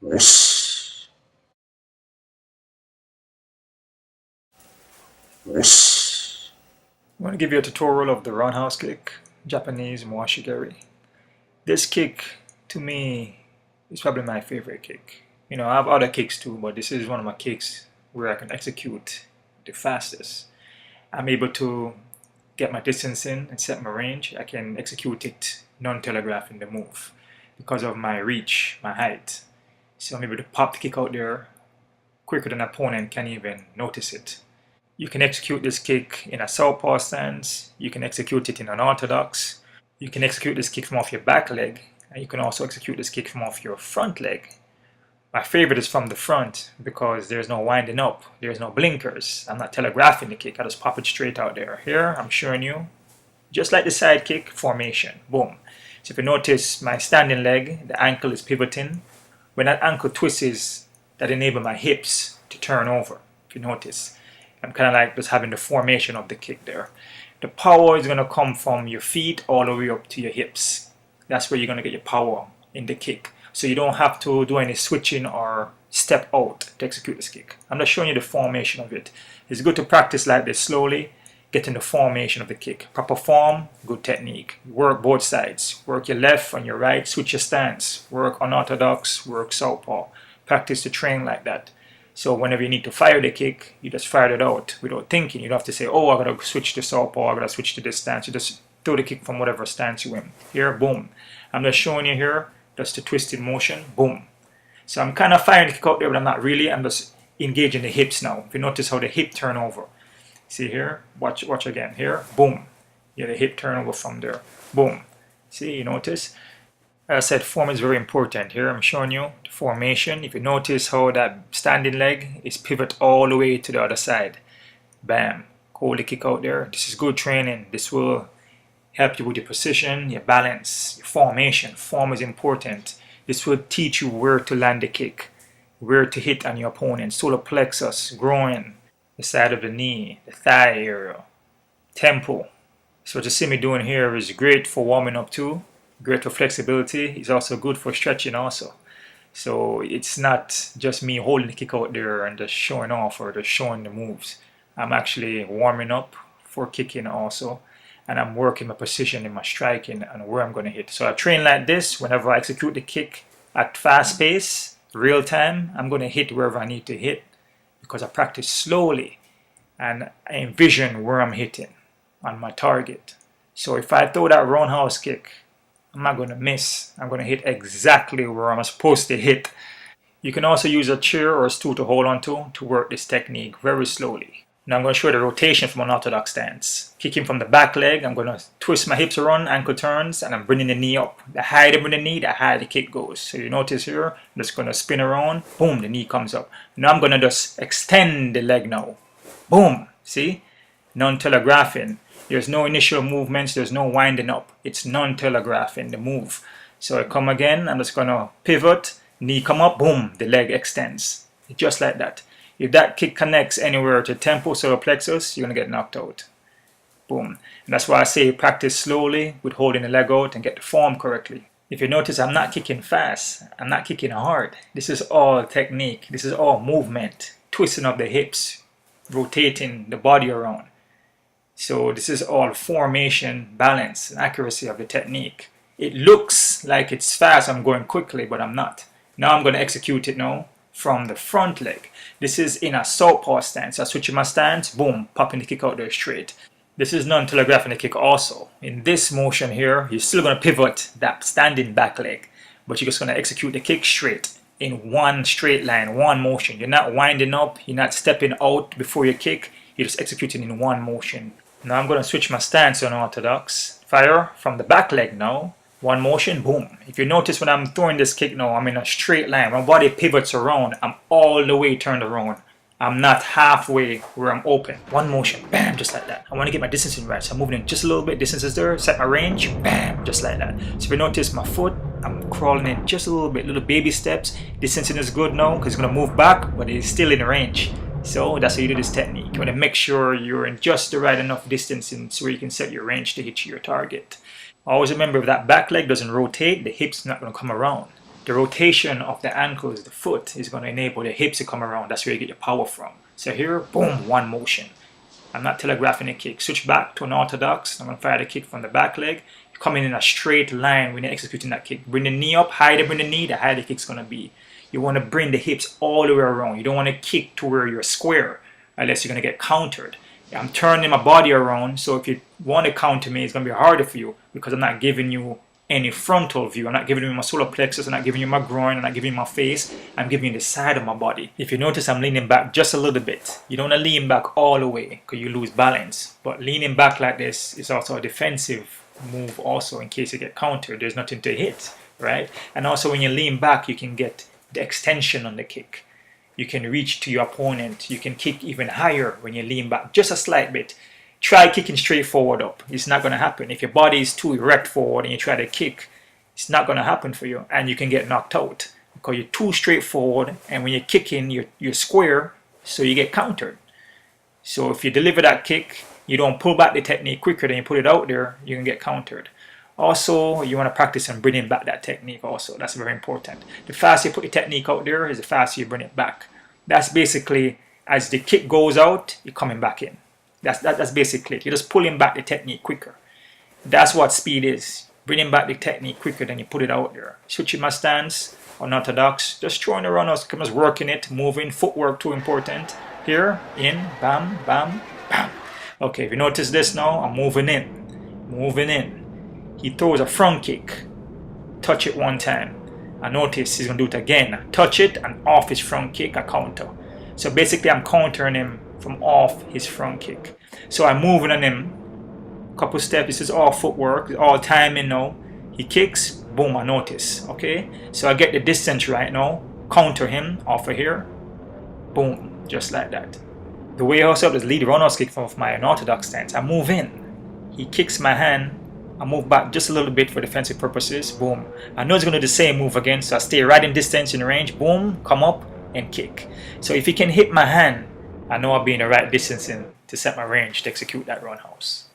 Whoosh. Whoosh. I'm going to give you a tutorial of the roundhouse kick, Japanese Mawashi Geri. This kick, to me, is probably my favorite kick. You know, I have other kicks too, but this is one of my kicks where I can execute the fastest. I'm able to get my distance in and set my range. I can execute it non-telegraphing the move because of my reach, my height. So I'm able to pop the kick out there quicker than an opponent can even notice it. You can execute this kick in a southpaw stance, you can execute it in an orthodox, you can execute this kick from off your back leg, and you can also execute this kick from off your front leg. My favorite is from the front because there's no winding up, there's no blinkers. I'm not telegraphing the kick, I just pop it straight out there. Here, I'm showing you, just like the side kick formation, boom. So if you notice my standing leg, the ankle is pivoting. When that ankle twists, that enables my hips to turn over, if you notice. I'm kind of like just having the formation of the kick there. The power is going to come from your feet all the way up to your hips. That's where you're going to get your power in the kick. So you don't have to do any switching or step out to execute this kick. I'm just showing you the formation of it. It's good to practice like this slowly, getting the formation of the kick. Proper form, good technique. Work both sides. Work your left and your right, switch your stance. Work unorthodox, work southpaw. Practice to train like that. So whenever you need to fire the kick, you just fire it out without thinking. You don't have to say, oh, I gotta switch to southpaw, I gotta switch to this stance. You just throw the kick from whatever stance you're in. Here, boom. I'm just showing you here, just the twisted motion, boom. So I'm kind of firing the kick out there, but I'm not really. I'm just engaging the hips now. If you notice how the hip turn over. See here, watch again. Here, boom. Yeah, the hip turn over from there, boom. See, you notice? As I said, form is very important. Here I'm showing you the formation. If you notice how that standing leg is pivot all the way to the other side. Bam. Hold the kick out there. This is good training. This will help you with your precision, your balance, your formation. Form is important. This will teach you where to land the kick, where to hit on your opponent. Solar plexus, groin, the side of the knee, the thigh area, tempo. So what you see me doing here is great for warming up too. Great for flexibility. It's also good for stretching also. So it's not just me holding the kick out there and just showing off or just showing the moves. I'm actually warming up for kicking also. And I'm working my precision in my striking and where I'm going to hit. So I train like this. Whenever I execute the kick at fast pace, real time, I'm going to hit wherever I need to hit because I practice slowly and I envision where I'm hitting on my target. So if I throw that roundhouse kick, I'm not going to miss. I'm going to hit exactly where I'm supposed to hit. You can also use a chair or a stool to hold on to work this technique very slowly. Now I'm going to show you the rotation from an orthodox stance. Kicking from the back leg, I'm going to twist my hips around, ankle turns, and I'm bringing the knee up. The higher I bring the knee, the higher the kick goes. So you notice here, I'm just going to spin around, boom, the knee comes up. Now I'm going to just extend the leg now. Boom, see? Non-telegraphing. There's no initial movements, there's no winding up. It's non-telegraphing the move. So I come again, I'm just going to pivot, knee come up, boom, the leg extends. Just like that. If that kick connects anywhere to tempo, solar plexus, you're going to get knocked out. Boom. And that's why I say practice slowly with holding the leg out and get the form correctly. If you notice, I'm not kicking fast. I'm not kicking hard. This is all technique. This is all movement. Twisting of the hips, rotating the body around. So this is all formation, balance, and accuracy of the technique. It looks like it's fast, I'm going quickly, but I'm not. Now I'm going to execute it now from the front leg. This is in a southpaw stance. I switch my stance, boom, popping the kick out there straight. This is non-telegraphing the kick also. In this motion here, you're still going to pivot that standing back leg, but you're just going to execute the kick straight in one straight line, one motion. You're not winding up, you're not stepping out before you kick, you're just executing in one motion. Now I'm going to switch my stance on orthodox. Fire from the back leg now. One motion, boom. If you notice when I'm throwing this kick now, I'm in a straight line. My body pivots around. I'm all the way turned around. I'm not halfway where I'm open. One motion, bam, just like that. I want to get my distance in right, so I'm moving in just a little bit. Distance is there, set my range, bam, just like that. So if you notice my foot, I'm crawling in just a little bit, little baby steps. Distancing is good now because it's going to move back, but it's still in range. So that's how you do this technique. You want to make sure you're in just the right enough distance so you can set your range to hit your target. Always remember if that back leg doesn't rotate, the hip's not going to come around. the rotation of the ankles, the foot, is going to enable the hips to come around. That's where you get your power from. So here, boom, one motion. I'm not telegraphing a kick. Switch back to an orthodox. I'm going to fire the kick from the back leg. You're coming in a straight line when you're executing that kick. Bring the knee up, higher bring the knee, the higher the kick's going to be. You want to bring the hips all the way around. You don't want to kick to where you're square, unless you're going to get countered. I'm turning my body around, so if you want to counter me, it's going to be harder for you because I'm not giving you any frontal view. I'm not giving you my solar plexus, I'm not giving you my groin, I'm not giving you my face. I'm giving you the side of my body. If you notice, I'm leaning back just a little bit. You don't want to lean back all the way because you lose balance. But leaning back like this is also a defensive move also in case you get countered. There's nothing to hit, right? And also when you lean back, you can get the extension on the kick. You can reach to your opponent. You can kick even higher when you lean back just a slight bit. Try kicking straight forward up. It's not going to happen. If your body is too erect forward and you try to kick, it's not going to happen for you, and you can get knocked out because you're too straightforward, and when you're kicking, you're square, so you get countered. So if you deliver that kick, you don't pull back the technique quicker than you put it out there, you can get countered. Also, you want to practice on bringing back that technique also. That's very important. The faster you put the technique out there is the faster you bring it back. That's basically, as the kick goes out, you're coming back in. That's basically it. You're just pulling back the technique quicker. That's what speed is. Bringing back the technique quicker than you put it out there. Switching my stance, unorthodox. Just throwing the roundhouse, just working it, moving, footwork too important. Here, in, bam, bam, bam. Okay, if you notice this now, I'm moving in. Moving in. He throws a front kick. Touch it one time. I notice he's going to do it again. Touch it and off his front kick, I counter. So basically I'm countering him from off his front kick. So I'm moving on him. Couple steps. This is all footwork, all timing now. He kicks, boom, I notice. Okay? So I get the distance right now. Counter him off of here. Boom. Just like that. The way I also is lead roundhouse kick from my unorthodox stance. I move in. He kicks my hand. I move back just a little bit for defensive purposes. Boom. I know he's going to do the same move again, so I stay right in distance, in range. Boom. Come up and kick. So if he can hit my hand, I know I'll be in the right distance to set my range to execute that roundhouse.